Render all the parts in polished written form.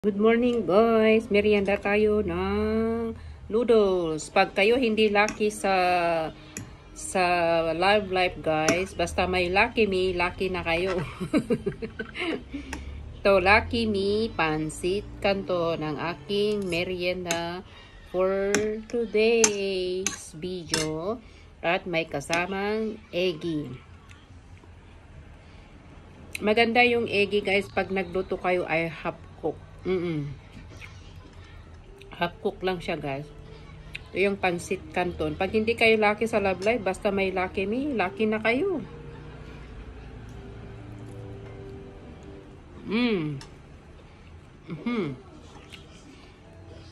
Good morning guys, merienda tayo ng noodles. Pag kayo hindi lucky sa love life guys, basta may Lucky Me, lucky na kayo. To Lucky Me, pansit kanto ng aking merienda for today's video. At may kasamang eggy. Maganda yung eggy guys pag nagluto kayo ay half cook. Half cook lang siya guys. Ito yung pansit canton. Pag hindi kayo lucky sa love life, basta may Lucky Me, lucky na kayo.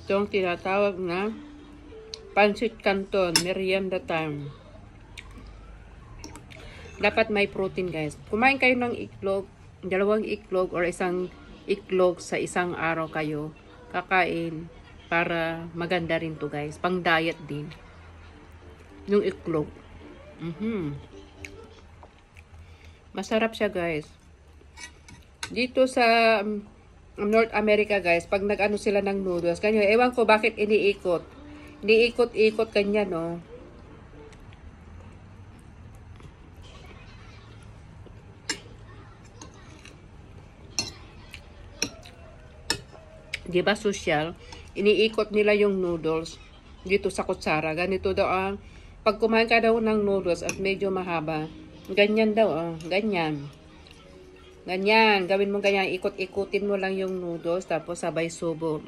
Ito yung tinatawag na pansit canton, merienda time. Dapat may protein guys. Kumain kayo ng itlog, 2 itlog or isang itlog sa isang araw kayo kakain para maganda rin to guys. Pang diet din. Yung itlog. Masarap siya guys. Dito sa North America guys, pag nag-ano sila ng noodles, kanyo, ewan ko bakit iniikot. Iniikot-ikot kanya no. Diba social? Iniikot nila yung noodles dito sa kutsara. Ganito daw ang pag kumain ka daw ng noodles at medyo mahaba. Ganyan daw, ganyan. Ganyan, gawin mo ganyan. Ikot-ikutin mo lang yung noodles tapos sabay subo.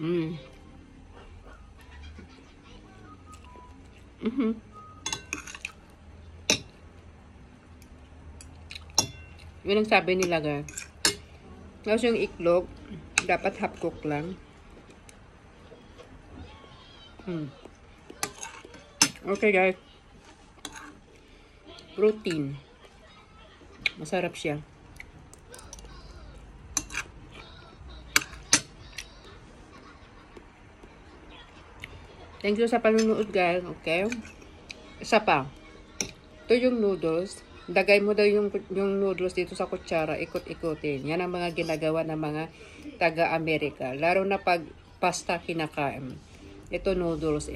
Yun ang sabi nila guys. Tapos yung iklog, dapat half cook lang. Okay guys. Protein. Masarap siya. Thank you sa panonood guys. Okay. Isa pa. Ito yung noodles. Dagay mo daw yung noodles dito sa kutsara. Ikot-ikutin. Yan ang mga ginagawa ng mga taga-Amerika. Lalo na pag pasta kinakain. Ito noodles.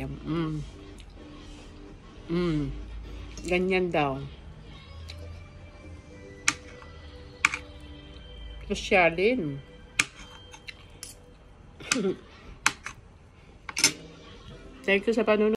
Ganyan daw. Sosyalin. Thank you sa panonood.